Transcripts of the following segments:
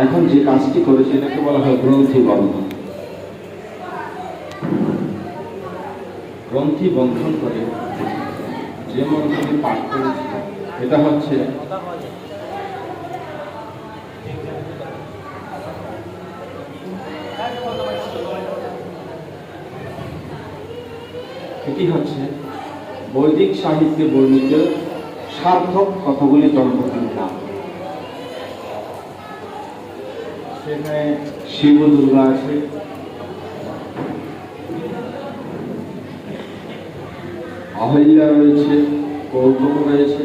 এখন যে কাজটি করেছে এটাকে বলা হয় গ্রন্থি বন্ধন। গ্রন্থি বন্ধন করে যে মন্ত্রটি পাঠ করেছে এটা হচ্ছে এটি হচ্ছে বৈদিক সাহিত্যে বর্ণিত সার্থক কতগুলি দম্পতির নাম। সেখানে শিব দুর্গা আছে, অহল্যা রয়েছে, কৌতুক রয়েছে,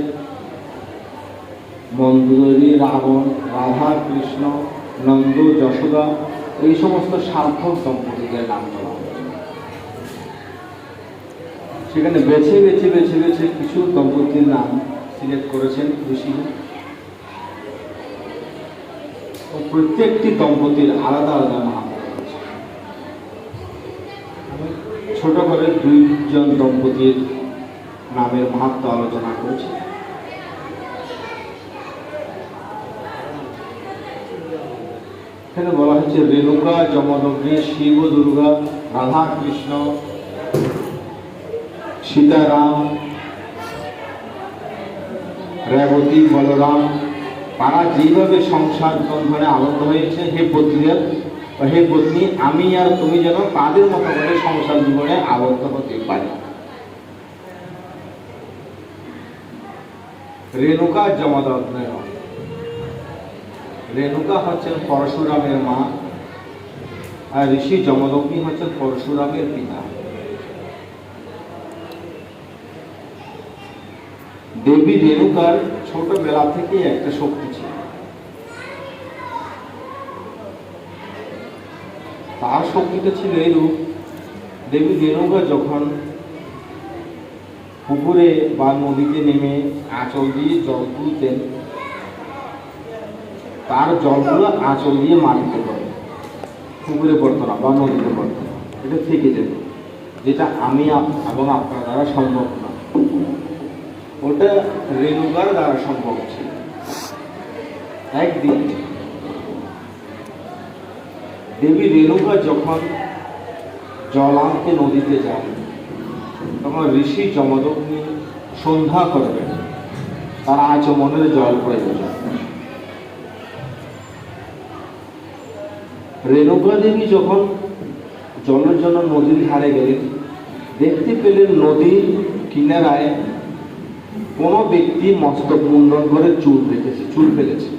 মন্দোদরী, রাবণ, রাধা কৃষ্ণ, নন্দ, যশোদা, এই সমস্ত সার্থক দম্পতিদের নাম বলা হয়েছে। সেখানে বেছে বেছে বেছে বেছে কিছু দম্পতির নাম সিলেক্ট করেছেন ঋষি। প্রত্যেকটি দম্পতির আলাদা আলাদা মাহাত্ম্য রয়েছে। আমি ছোট করে দুইজন দম্পতির নামের মাহাত্ম্য আলোচনা করেছি। এখানে বলা হচ্ছে রেণুকা, যমদগ্নি, শিব দুর্গা, রাধা কৃষ্ণ, সীতারাম, রেবতী, বলরাম, তারা যেভাবে সংসার বন্ধনে আবদ্ধ হয়েছে, হে পত্নীর বা হে পত্নী, আমি আর তুমি যেন তাদের মতো করে সংসার জীবনে আবদ্ধ হতে পারি। রেণুকা যমদগ্নি, রেণুকা হচ্ছেন পরশুরামের মা, আর ঋষি যমদগ্নি হচ্ছেন পরশুরামের পিতা। দেবী রেণুকার ছোটবেলা থেকেই একটা শক্তি ছিল। তার শক্তিটা ছিল এইরূপ, দেবী রেণুকা যখন পুকুরে বা নদীতে নেমে আঁচল দিয়ে জল তুলতেন, তার জলগুলো আঁচল দিয়ে মাটিতে পড়ে, পুকুরে পড়তো না বা নদীতে পড়তো না, এটা থেকে যেত, যেটা আমি এবং আপনার দ্বারা সম্ভব না, ওটা রেণুকার দ্বারা সম্ভব ছিল। একদিন দেবী রেণুকা যখন জল আনতে নদীতে যান, তখন ঋষি যমদগ্নি সন্ধ্যা করবেন, তার আচমনের জল প্রয়োজন। রেণুকা দেবী যখন জলের জন্য নদীর ধারে গেলেন, দেখতে পেলেন নদীর কিনারায় কোনো ব্যক্তি মস্তক মুন্ডন করে চুল ফেলেছে।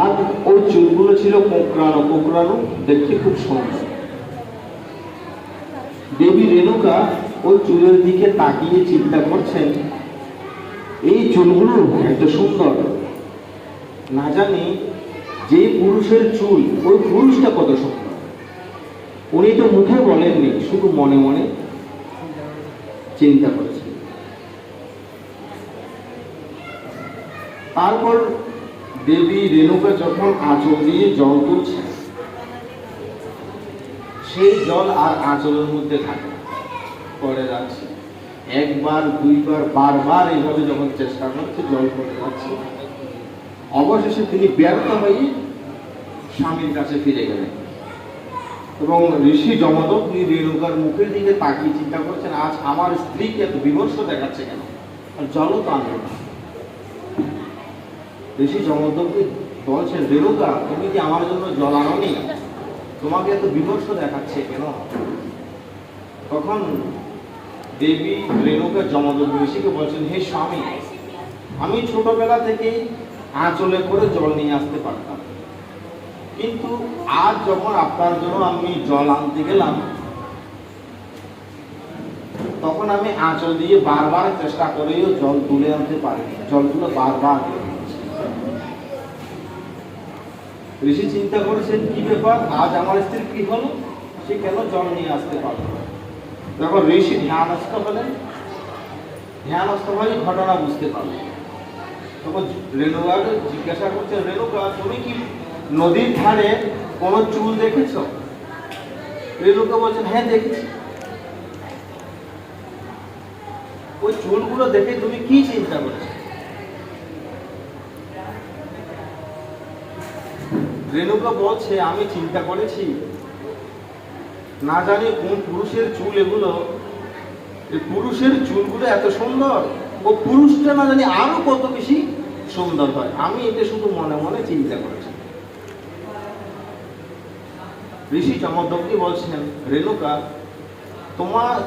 আর ওই চুলগুলো ছিল কোঁকড়ানো কোঁকড়ানো, দেখতে খুব সুন্দর। দেবী রেণুকা ওই চুলের দিকে তাকিয়ে চিন্তা করছেন, এই চুলগুলো এত সুন্দর, না জানি যে পুরুষের চুল, ওই পুরুষটা কত সুন্দর। উনি তো মুখে বলেননি, শুধু মনে মনে চিন্তা করেছেন। তারপর দেবী রেণুকা যখন আঁচল দিয়ে জল তুলছেন, সেই জল আর আঁচলের মধ্যে থাকে, পড়ে যাচ্ছে। একবার, দুইবার, বারবার এইভাবে যখন চেষ্টা করছে, জল পড়ে যাচ্ছে। অবশেষে তিনি ব্যর্থ হয়ে স্বামীর কাছে ফিরে গেলেন এবং ঋষি যমদগ্নি রেণুকার মুখের দিকে তাকিয়ে চিন্তা করছেন, আজ আমার স্ত্রীকে এত বিমর্ষ দেখাচ্ছে কেন, আর জলও তো আনলো না। ঋষি যমদগ্নি বলছেন, রেণুকা, তুমি কি আমার জন্য জল আনোনি, তোমাকে এত বিমর্ষ দেখাচ্ছে কেন? তখন দেবী রেণুকা যমদগ্নি ঋষিকে বলছেন, হে স্বামী, আমি ছোটবেলা থেকেই আঁচলে করে জল নিয়ে আসতে পারতাম, কিন্তু আজ যখন আপনার জন্য আমি জল আনতে গেলাম, তখন আমি আঁচল দিয়ে বারবার চেষ্টা করেও জল তুলে আনতে পারিনি, জলগুলো বারবার। ঋষি চিন্তা করেছেন, কি ব্যাপার, আজ আমার স্ত্রী কি হলো, সে কেন জল নিয়ে আসতে পারল? তখন ঋষি ধ্যানস্থ হলেন, ধ্যানস্থ হয়ে ঘটনা বুঝতে পারলেন। তখন রেণুকাকে জিজ্ঞাসা করছে, রেণুকা, তুমি কি নদীর ধারে কোন চুল দেখেছ? রেণুকা বলছেন, হ্যাঁ দেখেছি। ওই চুলগুলো দেখে তুমি কি চিন্তা করেছো? রেণুকা বলছে, আমি চিন্তা করেছি, না জানি কোন পুরুষের চুল এগুলো, এই পুরুষের চুলগুলো এত সুন্দর, ও পুরুষটা না জানি আরো কত বেশি সুন্দর হয়। আমি এটা শুধু মনে মনে চিন্তা করেছি। ঋষি চমৎকারী বলছেন, রেণুকা,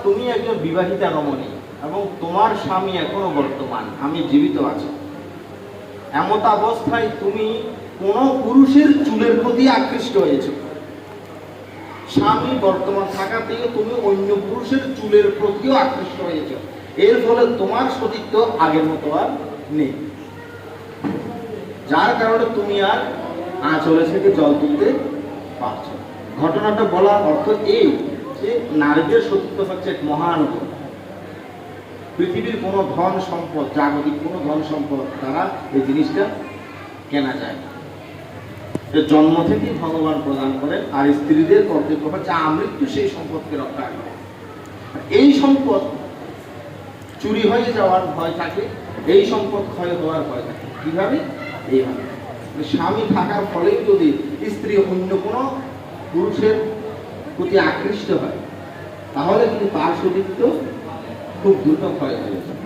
তুমি একজন বিবাহিতা রমণী এবং তোমার স্বামী এখনো বর্তমান, আমি জীবিত আছি। এমত অবস্থায় তুমি কোন পুরুষের চুলের প্রতি আকৃষ্ট হয়েছ। স্বামী বর্তমান থাকা থেকে তুমি অন্য পুরুষের চুলের প্রতিও আকৃষ্ট হয়েছ। এর ফলে তোমার সতীত্ব আগের মতো আর নেই, যার কারণে তুমি আর আঁচলে থেকে জল তুলতে পারছো। ঘটনাটা বলার অর্থ এই যে নারীদের সতীত্ব হচ্ছে এক মহান গুণ। পৃথিবীর কোনো ধন সম্পদ, জাগতিক কোনো ধন সম্পদ দ্বারা এই জিনিসটা কেনা যায় না। জন্ম থেকেই ভগবান প্রদান করেন, আর স্ত্রীদের কর্তব্য হচ্ছে আমৃত্যু সেই সম্পদকে রক্ষা করা। এই সম্পদ চুরি হয়ে যাওয়ার ভয় থাকে, এই সম্পদ ক্ষয় হওয়ার ভয় থাকে। কিভাবে? এইভাবে স্বামী থাকার ফলেই যদি স্ত্রী অন্য কোনো পুরুষের প্রতি আকৃষ্ট হয়, তাহলে কিন্তু তার সতীত্ব খুব দ্রুত ক্ষয় হয়ে যায়।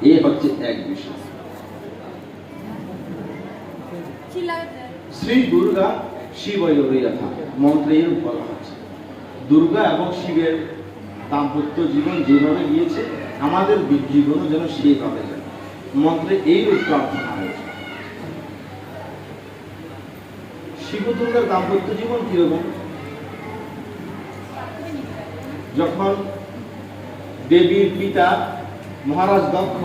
এই হচ্ছে এক বিষয়। শ্রী দুর্গা শিবয়োগা মন্ত্রে এরূপ বলা হচ্ছে, দুর্গা এবং শিবের দাম্পত্য জীবন যেভাবে গিয়েছে, আমাদের জীবনও যেন সেইভাবে যায়। মন্ত্রে এইরূপ প্রার্থনা হয়েছে। শিব দুর্গার দাম্পত্য জীবন কিরকম? যখন দেবীর পিতা মহারাজ দক্ষ